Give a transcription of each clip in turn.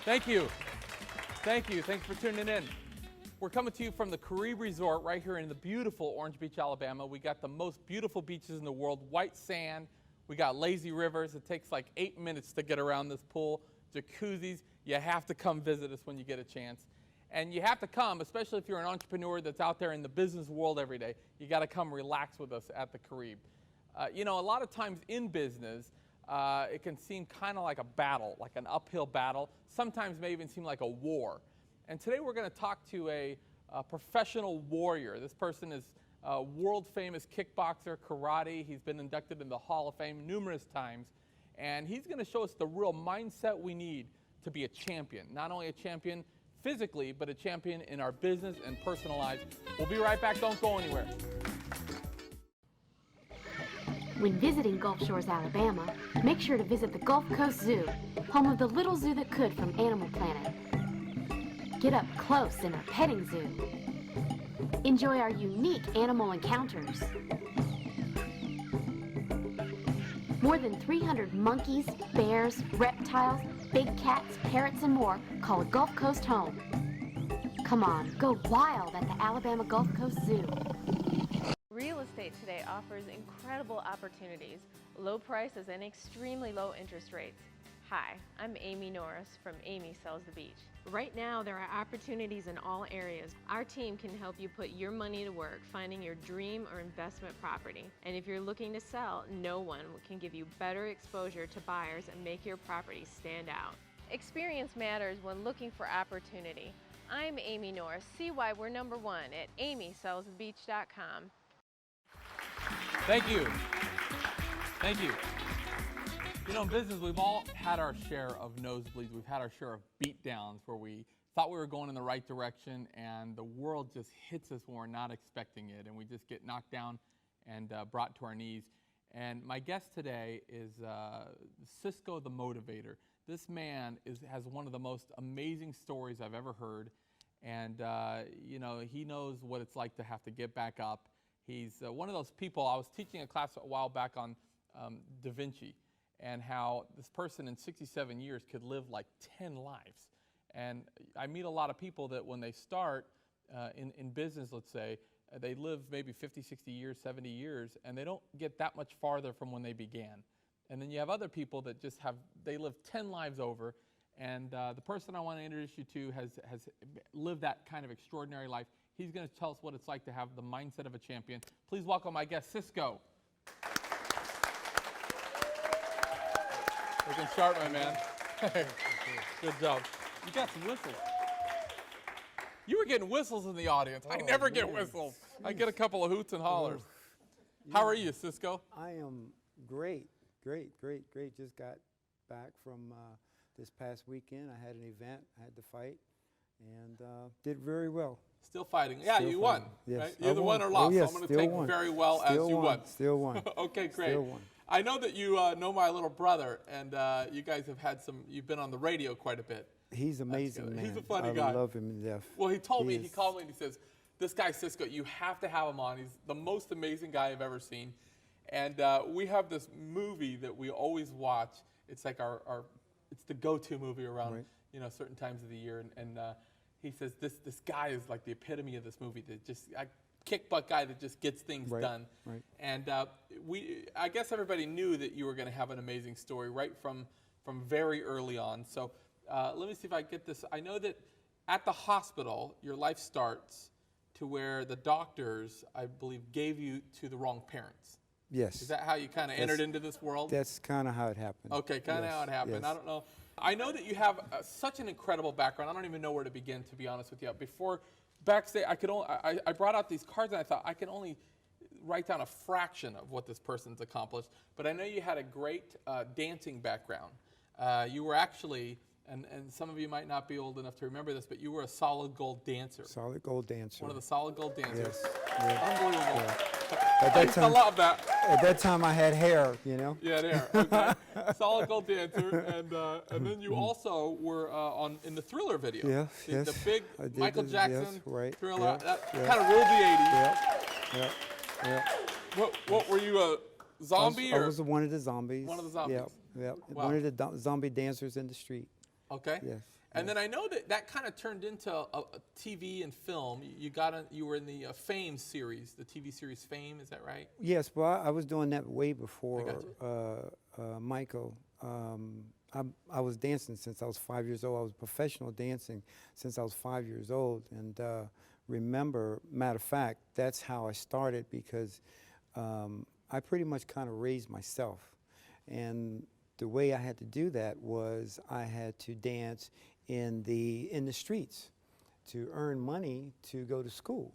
Thank you. Thank you. Thanks for tuning in. We're coming to you from the Carib Resort right here in the beautiful Orange Beach, Alabama. We got the most beautiful beaches in the world, white sand. We got lazy rivers. It takes like 8 minutes to get around this pool. Jacuzzis. You have to come visit us when you get a chance. And you have to come, especially if you're an entrepreneur that's out there in the business world every day. You got to come relax with us at the Carib. You know, a lot of times in business, it can seem kind of like a battle, like an uphill battle. Sometimes may even seem like a war. And today we're going to talk to a professional warrior. This person is a world-famous kickboxer, karate. He's been inducted in the Hall of Fame numerous times. And he's going to show us the real mindset we need to be a champion. Not only a champion physically, but a champion in our business and personal lives. We'll be right back. Don't go anywhere. When visiting Gulf Shores, Alabama, make sure to visit the Gulf Coast Zoo, home of the little zoo that could from Animal Planet. Get up close in our petting zoo. Enjoy our unique animal encounters. More than 300 monkeys, bears, reptiles, big cats, parrots, and more call Gulf Coast home. Come on, go wild at the Alabama Gulf Coast Zoo. Real estate today offers incredible opportunities, low prices, and extremely low interest rates. Hi, I'm Amy Norris from Amy Sells the Beach. Right now, there are opportunities in all areas. Our team can help you put your money to work finding your dream or investment property. And if you're looking to sell, no one can give you better exposure to buyers and make your property stand out. Experience matters when looking for opportunity. I'm Amy Norris. See why we're #1 at amysellsthebeach.com. Thank you. Thank you. You know, in business, we've all had our share of nosebleeds. We've had our share of beatdowns where we thought we were going in the right direction and the world just hits us when we're not expecting it, and we just get knocked down and brought to our knees. And my guest today is Sisco the Motivator. This man has one of the most amazing stories I've ever heard, and you know, he knows what it's like to have to get back up. He's one of those people. I was teaching a class a while back on Da Vinci, and how this person in 67 years could live like 10 lives. And I meet a lot of people that when they start in business, let's say, they live maybe 50, 60 years, 70 years, and they don't get that much farther from when they began. And then you have other people that just they live 10 lives over, and the person I want to introduce you to has lived that kind of extraordinary life. He's going to tell us what it's like to have the mindset of a champion. Please welcome my guest, Sisco. We can start, my man. Good job. You got some whistles. You were getting whistles in the audience. I never get whistles. I get a couple of hoots and hollers. How are you, Sisco? I am great. Just got back from this past weekend. I had an event. I had to fight, and did very well. Still fighting. Yeah, Still you fighting. won. Yes. Right? You either won or lost. Oh, yes, so I'm going to take very well as you won. Still won. Okay, great. Still won. I know that you know my little brother, and you guys have had you've been on the radio quite a bit. He's amazing, man. He's a funny guy. I love him to death. Well, he called me and he says, this guy Sisco, you have to have him on. He's the most amazing guy I've ever seen. And we have this movie that we always watch. It's like it's the go-to movie around you know, certain times of the year. And he says this guy is like the epitome of this movie. That just kick butt guy that just gets things done. Right. And I guess everybody knew that you were going to have an amazing story right from very early on. So let me see if I get this. I know that at the hospital, your life starts to where the doctors, I believe, gave you to the wrong parents. Yes. Is that how you kind of entered into this world? That's kind of how it happened. Okay, kind of how it happened. Yes. I don't know. I know that you have such an incredible background. I don't even know where to begin, to be honest with you. Before backstage, I brought out these cards and I thought I can only write down a fraction of what this person's accomplished. But I know you had a great dancing background. You were actually, and some of you might not be old enough to remember this, but you were a solid gold dancer. Solid gold dancer. One of the solid gold dancers. Yes. Unbelievable. Yeah. I used to love that. At that time, I had hair, you know. Yeah, hair. Okay. Solid gold dancer, and then you also were in the Thriller video. Yes. The big Michael Jackson Thriller. That kind of ruled the '80s. Yeah. What were you, a zombie? I was one of the zombies. One of the zombies. Yeah. Wow. One of the zombie dancers in the street. Okay. Yes. And then I know that kind of turned into a TV and film. You were in the Fame series, the TV series Fame. Is that right? Yes, well, I was doing that way before got Michael. I was dancing since I was 5 years old. I was professional dancing since I was 5 years old. And remember, matter of fact, that's how I started because I pretty much kind of raised myself. And the way I had to do that was I had to dance in the streets to earn money to go to school.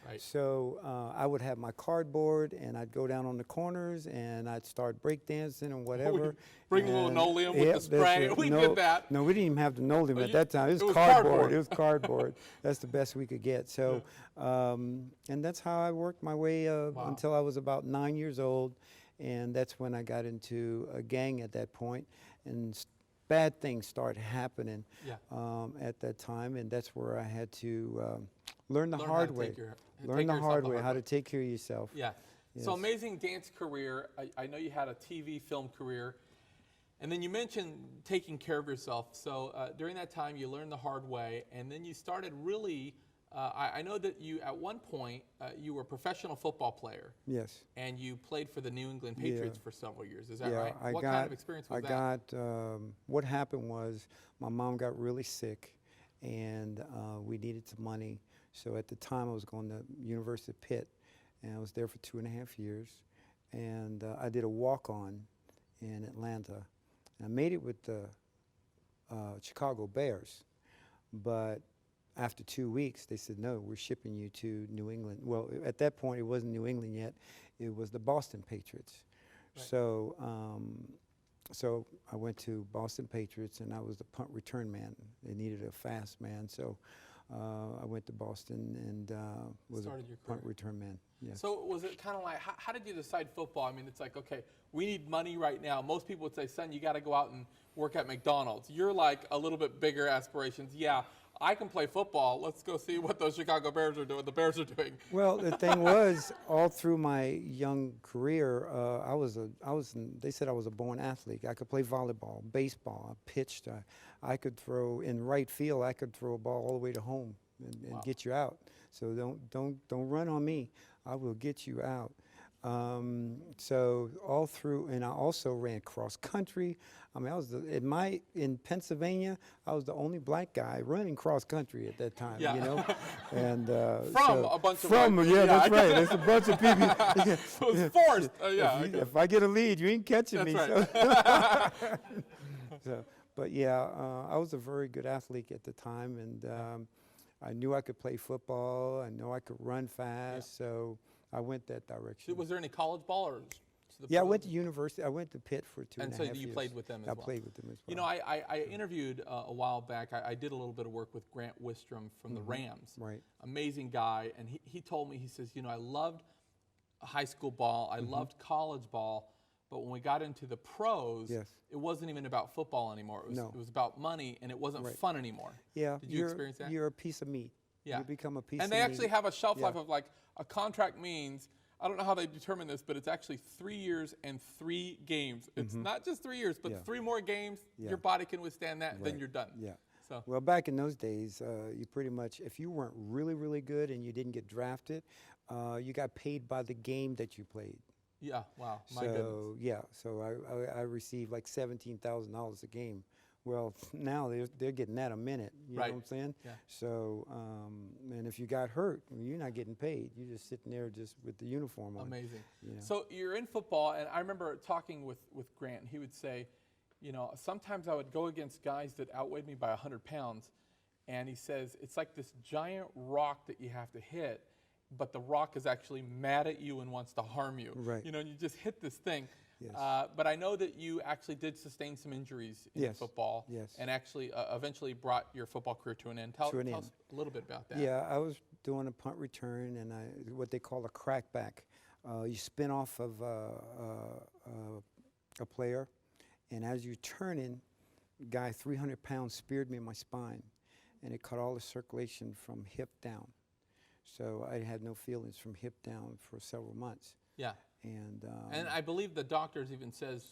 Right. So I would have my cardboard, and I'd go down on the corners, and I'd start breakdancing and whatever. Bring a little linoleum with the spray. We did that. No, we didn't even have the linoleum at that time. It was cardboard. It was cardboard. That's the best we could get. So, and that's how I worked my way until I was about 9 years old, and that's when I got into a gang at that point, and bad things started happening at that time, and that's where I had to learn the hard way. Learn the hard way, how to take care of yourself. Yeah. Yes. So amazing dance career. I know you had a TV film career. And then you mentioned taking care of yourself. So during that time, you learned the hard way. And then you started really, I know that you, at one point, you were a professional football player. Yes. And you played for the New England Patriots for several years. Is that right? What kind of experience was that? What happened was my mom got really sick, and we needed some money. So at the time, I was going to University of Pitt, and I was there for 2.5 years. And I did a walk-on in Atlanta. And I made it with the Chicago Bears, but after 2 weeks, they said, no, we're shipping you to New England. Well, at that point, it wasn't New England yet. It was the Boston Patriots. Right. So, so I went to Boston Patriots, and I was the punt return man. They needed a fast man, so I went to Boston and was a punt return man. Yes. So was it kind of like, how did you decide football? I mean, it's like, okay, we need money right now. Most people would say, son, you got to go out and work at McDonald's. You're like a little bit bigger aspirations. Yeah, I can play football. Let's go see what those Chicago Bears are doing. The Bears are doing. Well, the thing was, all through my young career, they said I was a born athlete. I could play volleyball, baseball. I pitched. I could throw in right field. I could throw a ball all the way to home and get you out. So don't run on me. I will get you out. So all through, and I also ran cross country. I mean, in Pennsylvania, I was the only black guy running cross country at that time. You know, and from a bunch of white yeah, that's right. There's a bunch of people. It was forced. If I get a lead, you ain't catching me. That's right. So, but yeah, I was a very good athlete at the time, and I knew I could play football. I knew I could run fast, so I went that direction. Was there any college ball or? Yeah, I went to university. I went to Pitt for 2.5 years. And so you played with them as well? I played with them as well. You know, I interviewed a while back. I did a little bit of work with Grant Wistrom from the Rams. Right. Amazing guy. And he told me, he says, you know, I loved high school ball. I loved college ball. But when we got into the pros, it wasn't even about football anymore. It was about money, and it wasn't fun anymore. Yeah. Did you experience that? You're a piece of meat. Yeah. You become a piece of meat. And they actually have a shelf life of like, a contract means, I don't know how they determine this, but it's actually 3 years and 3 games. It's not just 3 years, but 3 more games. Your body can withstand that, and then you're done. Yeah. So. Well, back in those days, you pretty much, if you weren't really, really good and you didn't get drafted, you got paid by the game that you played. Yeah, wow, my goodness. Yeah, so I received like $17,000 a game. Well, now they're getting that a minute, you know what I'm saying? Yeah. So, and if you got hurt, you're not getting paid. You're just sitting there just with the uniform on. Amazing. You know? So you're in football, and I remember talking with Grant, and he would say, you know, sometimes I would go against guys that outweighed me by 100 pounds, and he says, it's like this giant rock that you have to hit, but the rock is actually mad at you and wants to harm you. Right. You know, and you just hit this thing. Yes. But I know that you actually did sustain some injuries in football. Yes. And actually eventually brought your football career to an end. Tell us a little bit about that. Yeah, I was doing a punt return and what they call a crackback. You spin off of a player, and as you're turning, guy 300 pounds speared me in my spine, and it cut all the circulation from hip down. So I had no feelings from hip down for several months. Yeah. And I believe the doctors even says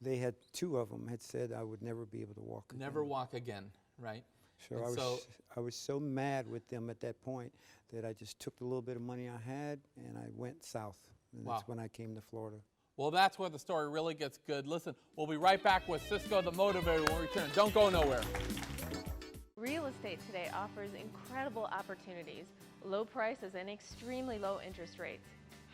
they had 2 of them had said I would never be able to walk again. Never walk again, right? So And I was so mad with them at that point that I just took the little bit of money I had and I went south. And Wow. that's when I came to Florida. Well, that's where the story really gets good. Listen, we'll be right back with Sisco the Motivator when we return. Don't go nowhere. Real estate today offers incredible opportunities, low prices, and extremely low interest rates.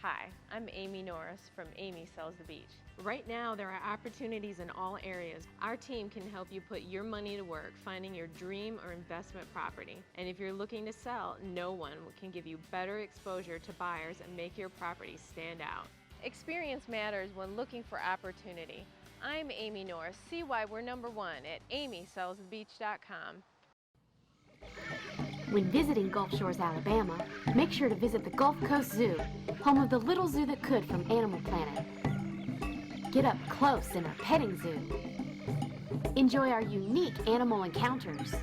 Hi, I'm Amy Norris from Amy Sells the Beach. Right now, there are opportunities in all areas. Our team can help you put your money to work finding your dream or investment property. And if you're looking to sell, no one can give you better exposure to buyers and make your property stand out. Experience matters when looking for opportunity. I'm Amy Norris. See why we're #1 at amysellsthebeach.com. When visiting Gulf Shores, Alabama, make sure to visit the Gulf Coast Zoo, home of the little zoo that could from Animal Planet. Get up close in our petting zoo. Enjoy our unique animal encounters.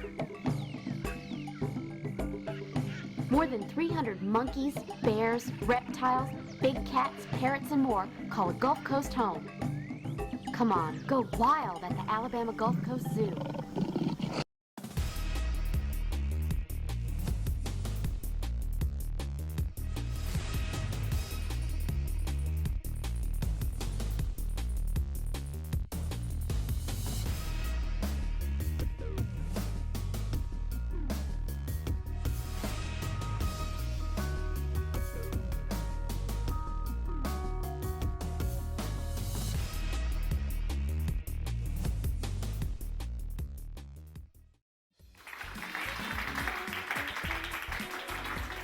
More than 300 monkeys, bears, reptiles, big cats, parrots, and more call a Gulf Coast home. Come on, go wild at the Alabama Gulf Coast Zoo.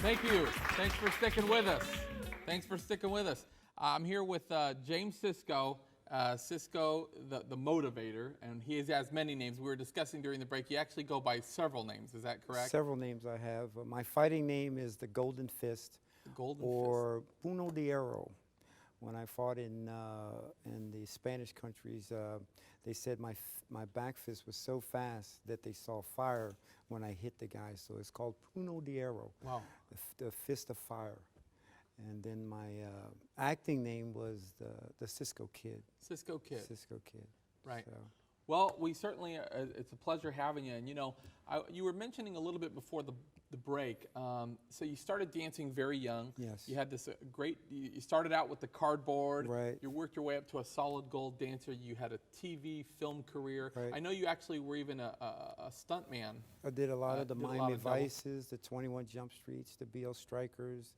Thank you. Thanks for sticking with us. Thanks for sticking with us. I'm here with James Sisco, Sisco the Motivator, and he has many names. We were discussing during the break, you actually go by several names, is that correct? Several names I have. My fighting name is the Golden Fist, The Golden or Puño de Hierro. When I fought in the Spanish countries, they said my back fist was so fast that they saw fire when I hit the guy. So it's called Puño de Hierro, Wow. the fist of fire. And then my acting name was the Sisco Kid. Sisco Kid. Sisco Kid. Right. So. Well, we certainly, it's a pleasure having you. And you know, you were mentioning a little bit before the break. So you started dancing very young. Yes. You had this you started out with the cardboard. Right. You worked your way up to a solid gold dancer. You had a TV film career. Right. I know you actually were even a stunt man. I did a lot of the did a lot Miami of doubles. Vices, the 21 Jump Streets, the BL Strikers,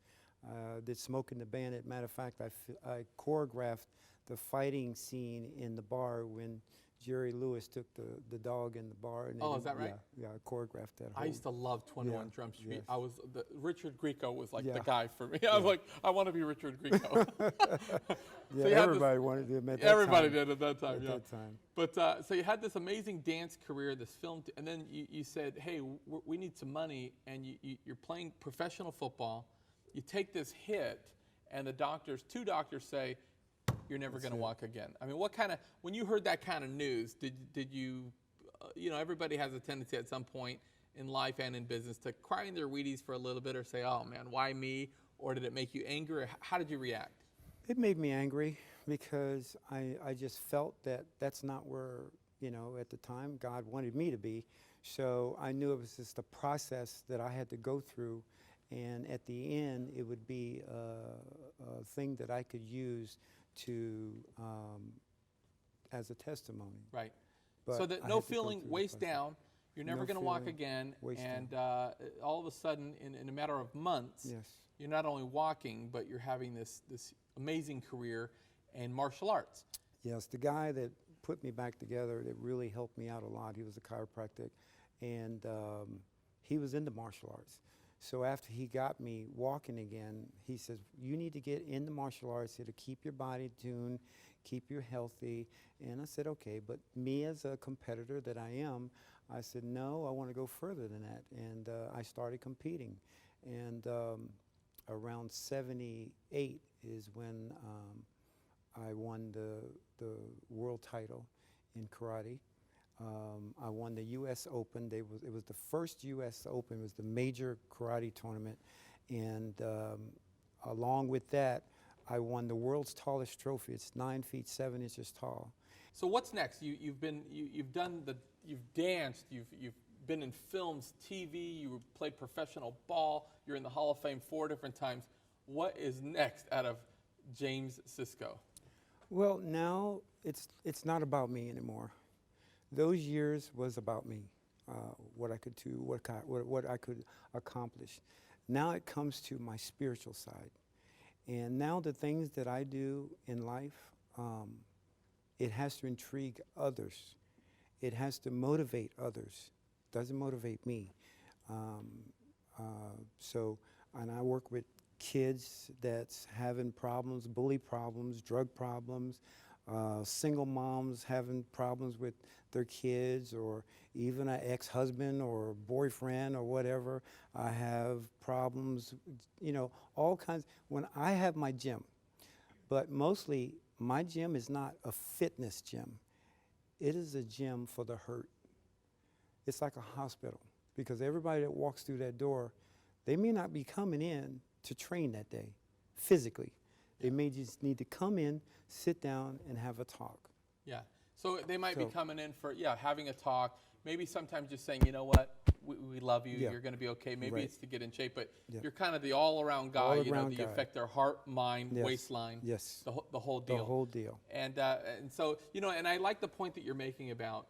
did Smoking the Bandit. Matter of fact, I choreographed the fighting scene in the bar when Jerry Lewis took the dog in the bar. And Oh, is that right? Yeah, I choreographed that. I used to love 21 Yeah, Jump Street. yes. Richard Grieco was like Yeah. the guy for me. I was like, I want to be Richard Grieco. Yeah, So you had everybody wanted to admit that Everybody time. did at that time, At yeah. that time. But so you had this amazing dance career, this film, and then you said, hey, we need some money, and you're playing professional football. You take this hit, and two doctors say, you're never going to walk again. I mean, when you heard that kind of news, did you, everybody has a tendency at some point in life and in business to cry in their Wheaties for a little bit or say, oh man, why me? Or did it make you angry? Or how did you react? It made me angry because I just felt that that's not where, at the time God wanted me to be. So I knew it was just a process that I had to go through. And at the end, it would be a thing that I could use to as a testimony. Right. But So that I no had to go feeling through the waist process. down. You're never No going to walk feeling again. waist And all of a sudden, in a matter of months, Yes. you're not only walking, but you're having this amazing career in martial arts. Yes, the guy that put me back together, that really helped me out a lot, he was a chiropractic, and he was into martial arts. So after he got me walking again, he says, you need to get into martial arts to keep your body tuned, keep you healthy. And I said, okay, but me as a competitor that I am, I said, no, I want to go further than that. And I started competing. And around 78 is when I won the world title in karate. I won the U.S. Open. It was the first U.S. Open. It was the major karate tournament. And along with that, I won the world's tallest trophy. It's 9 feet 7 inches tall. So what's next? You've danced, you've been in films, TV, you played professional ball, you're in the Hall of Fame 4 different times. What is next out of James Sisco? Well, now it's not about me anymore. Those years was about me, what I could do, what I could accomplish. Now it comes to my spiritual side. And now the things that I do in life, it has to intrigue others. It has to motivate others. Doesn't motivate me. And I work with kids that's having problems, bully problems, drug problems, single moms having problems with their kids, or even an ex-husband or boyfriend or whatever. I have problems, you know, all kinds. When I have my gym, but mostly my gym is not a fitness gym. It is a gym for the hurt. It's like a hospital, because everybody that walks through that door, they may not be coming in to train that day physically. They may just need to come in, sit down, and have a talk. Yeah. So they might be coming in for, having a talk, maybe sometimes just saying, you know what, we love you, you're going to be okay. Maybe it's to get in shape, but you're kind of the all-around guy, you know, you affect their heart, mind, waistline, the whole deal. The whole deal. And so, you know, and I like the point that you're making about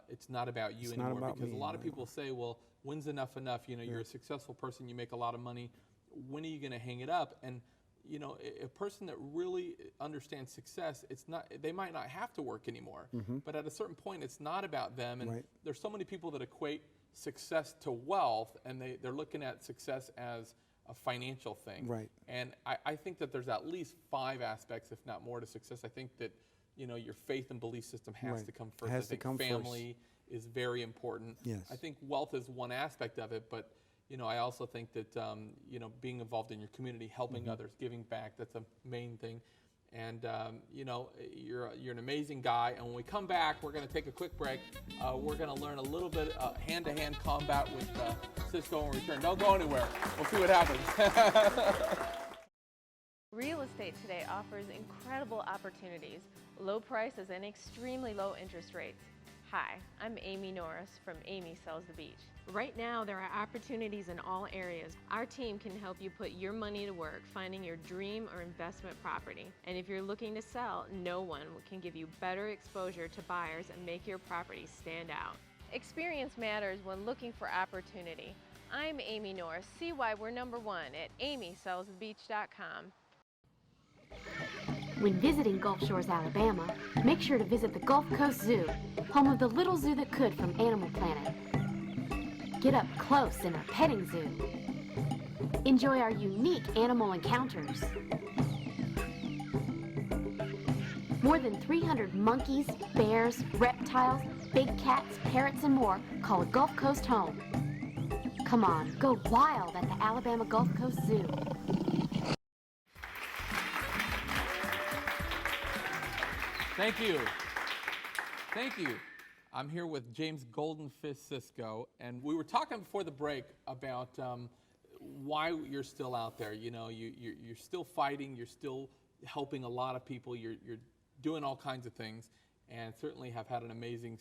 it's not about you anymore, because a lot of people say, well, when's enough? You know, you're a successful person, you make a lot of money. When are you going to hang it up? And you know, a person that really understands success, they might not have to work anymore. But at a certain point, it's not about them. And there's so many people that equate success to wealth, and they're looking at success as a financial thing. And I think that there's at least 5 aspects, if not more, to success. I think that, you know, your faith and belief system has to come first. I think family is very important. I think wealth is one aspect of it, but you know, I also think that, you know, being involved in your community, helping others, giving back, that's a main thing. And, you know, you're an amazing guy. And when we come back, we're going to take a quick break. We're going to learn a little bit hand-to-hand combat with Sisco when we return. Don't go anywhere. We'll see what happens. Real estate today offers incredible opportunities, low prices, and extremely low interest rates. Hi, I'm Amy Norris from Amy Sells the Beach. Right now, there are opportunities in all areas. Our team can help you put your money to work finding your dream or investment property. And if you're looking to sell, no one can give you better exposure to buyers and make your property stand out. Experience matters when looking for opportunity. I'm Amy Norris. See why we're #1 at amysellsthebeach.com. When visiting Gulf Shores, Alabama, make sure to visit the Gulf Coast Zoo, home of the little zoo that could from Animal Planet. Get up close in our petting zoo. Enjoy our unique animal encounters. More than 300 monkeys, bears, reptiles, big cats, parrots, and more call a Gulf Coast home. Come on, go wild at the Alabama Gulf Coast Zoo. Thank you. Thank you. I'm here with James Golden Fist Sisco, and we were talking before the break about why you're still out there. You know, you're still fighting, you're still helping a lot of people, you're doing all kinds of things, and certainly have had an amazing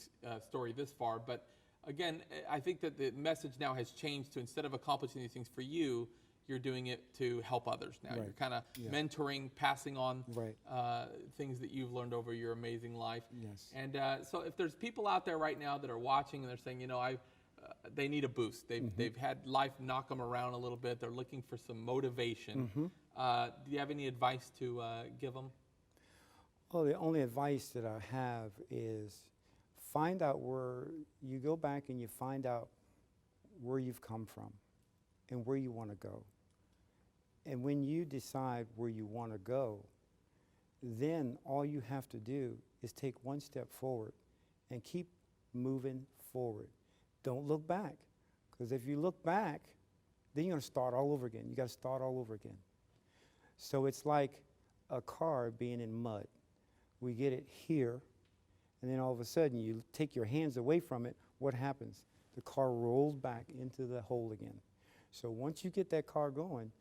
story this far. But again, I think that the message now has changed to, instead of accomplishing these things for you, you're doing it to help others now. You're kind of mentoring, passing on things that you've learned over your amazing life. And so if there's people out there right now that are watching and they're saying, you know, they need a boost. They've had life knock them around a little bit. They're looking for some motivation. Do you have any advice to give them? Well, the only advice that I have is find out where you go back and you find out where you've come from and where you want to go. And when you decide where you want to go, then all you have to do is take one step forward and keep moving forward. Don't look back, because if you look back, then you're going to start all over again. You got to start all over again. So it's like a car being in mud. We get it here, and then all of a sudden you take your hands away from it. What happens? The car rolls back into the hole again. So once you get that car going,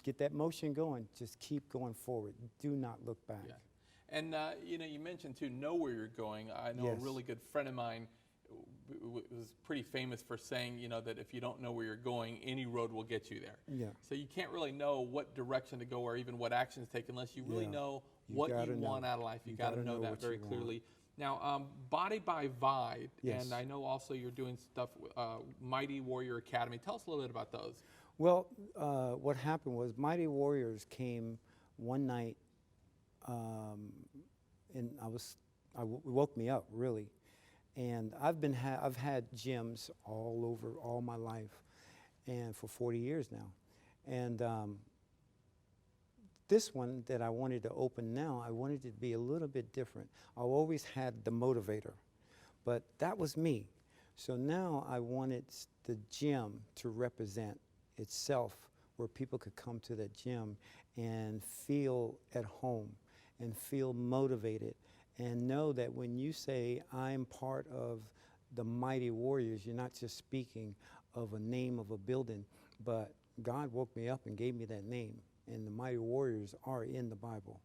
get that motion going, just keep going forward. Do not look back. And you know, you mentioned to know where you're going. I know a really good friend of mine was pretty famous for saying, you know, that if you don't know where you're going, any road will get you there. Yeah. So you can't really know what direction to go or even what action to take unless you really Yeah. know You what gotta you want know. out of life. You You got to gotta know know that what very you want. clearly. Now, Body by Vibe, Yes. and I know also you're doing stuff with Mighty Warrior Academy. Tell us a little bit about those. Well, what happened was Mighty Warriors came one night, and it woke me up really, and I've had gyms all over all my life, and for 40 years now, and this one that I wanted to open now, I wanted it to be a little bit different. I always had the Motivator, but that was me. So now I wanted the gym to represent itself, where people could come to that gym and feel at home and feel motivated and know that when you say I'm part of the Mighty Warriors, you're not just speaking of a name of a building, but God woke me up and gave me that name, and the Mighty Warriors are in the Bible.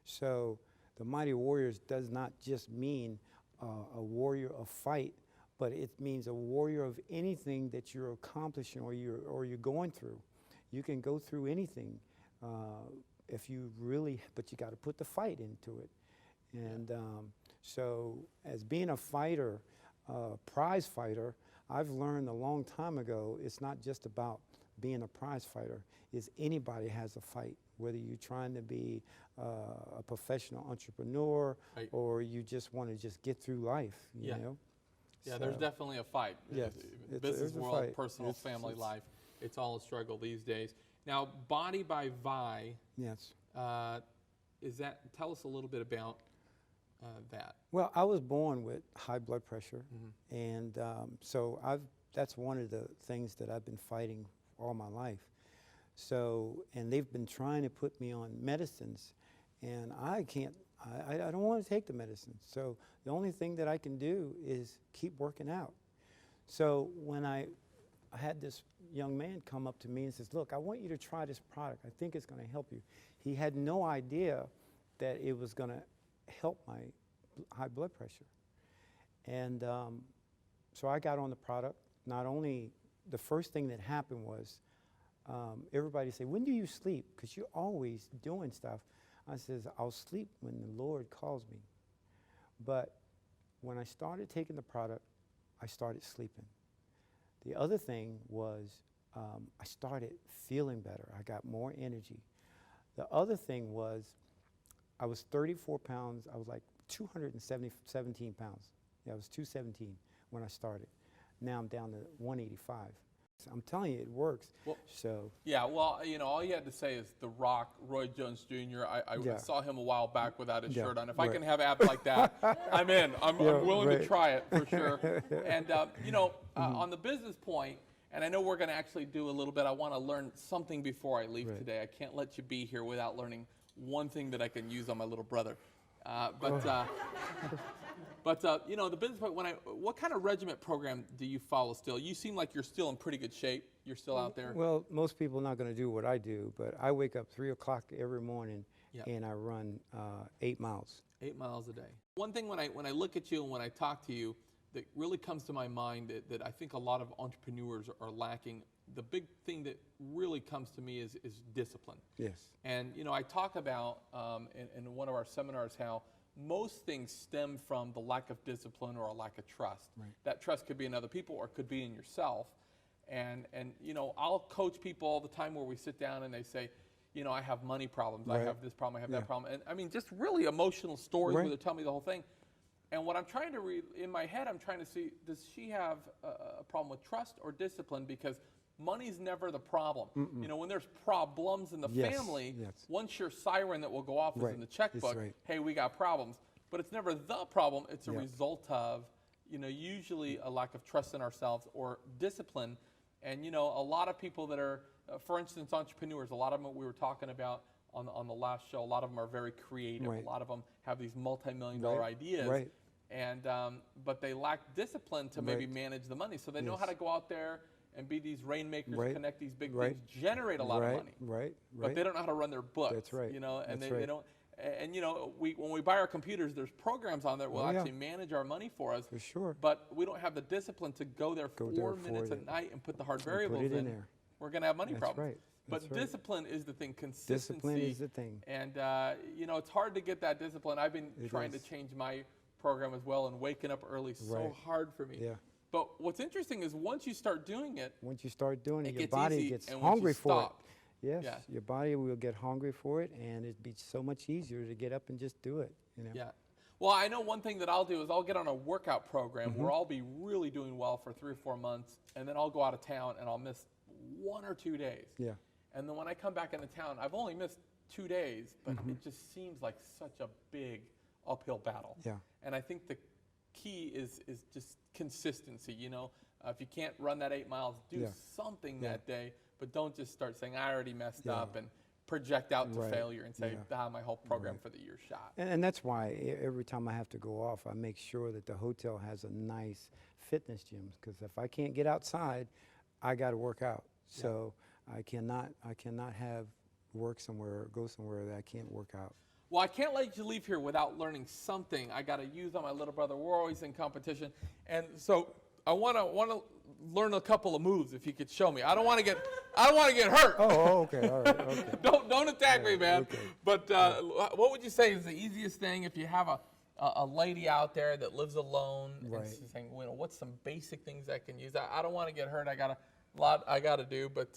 So the Mighty Warriors does not just mean a warrior of fight, but it means a warrior of anything that you're accomplishing or you're going through. You can go through anything if you really, but you got to put the fight into it. And so as being a fighter, prize fighter, I've learned a long time ago, it's not just about being a prize fighter. It's anybody has a fight, whether you're trying to be a professional entrepreneur, Right. or you just want to just get through life, you know? Yeah, there's So, definitely a fight. Yes, Business there's a world, fight. personal, It's- family it's- life. It's all a struggle these days. Now, Body by Vi, Yes. tell us a little bit about that. Well, I was born with high blood pressure, and so that's one of the things that I've been fighting all my life. So, and they've been trying to put me on medicines, and I don't want to take the medicines. So the only thing that I can do is keep working out. So when I had this young man come up to me and says, look, I want you to try this product. I think it's going to help you. He had no idea that it was going to help my high blood pressure. And so I got on the product. Not only, the first thing that happened was everybody said, when do you sleep? Because you're always doing stuff. I says, I'll sleep when the Lord calls me. But when I started taking the product, I started sleeping. The other thing was I started feeling better. I got more energy. The other thing was I was 34 pounds. I was like 217 pounds. Yeah, I was 217 when I started. Now I'm down to 185. I'm telling you, it works. Well, so yeah, well, you know, all you had to say is The Rock, Roy Jones Jr. I Yeah. saw him a while back without his Yeah, shirt on. If I right. can have abs like that, I'm in. I'm willing to right. try it for sure. And, you know, on the business point, and I know we're going to actually do a little bit, I want to learn something before I leave Right. today. I can't let you be here without learning one thing that I can use on my little brother. But you know, the business point, what kind of regiment program do you follow still? You seem like you're still in pretty good shape. You're still out there. Well, most people are not going to do what I do, but I wake up 3 o'clock every morning Yep. and I run 8 miles. 8 miles a day. One thing when I look at you and when I talk to you that really comes to my mind that I think a lot of entrepreneurs are lacking, the big thing that really comes to me is discipline. Yes. And you know, I talk about in one of our seminars how most things stem from the lack of discipline or a lack of trust. Right. That trust could be in other people or it could be in yourself. And you know, I'll coach people all the time where we sit down and they say, you know, I have money problems, I Right. have this problem, I have Yeah. that problem. And I mean, just really emotional stories Right. where they tell me the whole thing. And what I'm trying to read in my head, I'm trying to see, does she have a problem with trust or discipline? Because money's never the problem. You know, when there's problems in the Yes, family, yes. once your siren that will go off is Right, in the that's checkbook, right. hey, we got problems. But it's never the problem, it's a Yeah. result of, you know, usually a lack of trust in ourselves or discipline. And, you know, a lot of people that are, for instance, entrepreneurs, a lot of them we were talking about on the last show, a lot of them are very creative. Right. A lot of them have these multi-million-dollar Right, ideas. right. And, but they lack discipline to maybe Right. manage the money. So they know Yes. how to go out there and be these rainmakers, Right, connect these big right. things, generate a lot right, of money. Right, But they don't know how to run their books. That's right, You know, and that's they right. don't. And you know, when we buy our computers, there's programs on there that will actually manage our money for us. For sure. But we don't have the discipline to go there 4 minutes a night and put the hard variables put it in there. We're going to have money That's problems. right. But That's right. discipline is the thing. Consistency. Discipline is the thing. And you know, it's hard to get that discipline. I've been trying to change my program as well, and waking up early is so hard for me. Yeah. But what's interesting is once you start doing it, once you start doing it, your gets body easy, gets and once hungry you for stop, it. Yes, your body will get hungry for it, and it'd be so much easier to get up and just do it. You know? Yeah. Well, I know one thing that I'll do is I'll get on a workout program where I'll be really doing well for 3 or 4 months, and then I'll go out of town and I'll miss 1 or 2 days. Yeah. And then when I come back into town, I've only missed 2 days, but it just seems like such a big uphill battle. Yeah. And I think the key is just consistency. You know, if you can't run that 8 miles, do something that day, but don't just start saying I already messed up and project out to failure and say, my whole program for the year shot. And that's why every time I have to go off, I make sure that the hotel has a nice fitness gym, because if I can't get outside, I got to work out. So I cannot have work somewhere or go somewhere that I can't work out. Well, I can't let you leave here without learning something I got to use on my little brother. We're always in competition, and so I want to learn a couple of moves. If you could show me, I don't want to get hurt. Oh, okay, all right, okay. don't attack me, man. Okay. But what would you say is the easiest thing if you have a lady out there that lives alone and she's saying, you know, what's some basic things I can use? I don't want to get hurt. I got a lot I got to do, but.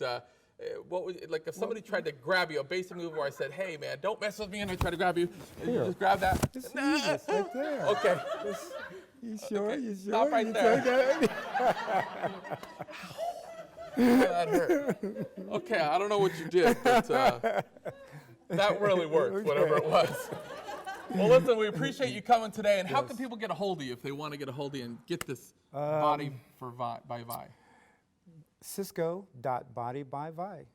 What would, like if somebody tried to grab you, a basic move where I said, "Hey man, don't mess with me," and I try to grab you, and you just grab that. It's right there. Okay. You sure? Okay. You sure? Stop right there. That hurt. Okay, I don't know what you did, but that really worked, whatever it was. Well, listen, we appreciate you coming today. And how can people get a hold of you if they want to get a hold of you and get this body for by Vi? Sisco.bodybyvi.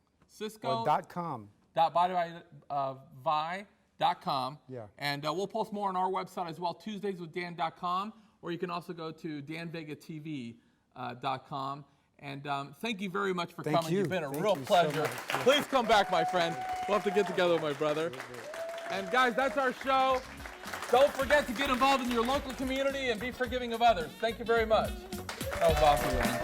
Sisco. .com. .bodybyvi.com. Yeah. And we'll post more on our website as well, TuesdaysWithDan.com, or you can also go to danvegatv.com. And thank you very much for coming. You've been a real pleasure. So Please come back, my friend. We'll have to get together with my brother. And guys, that's our show. Don't forget to get involved in your local community and be forgiving of others. Thank you very much. That was awesome, man.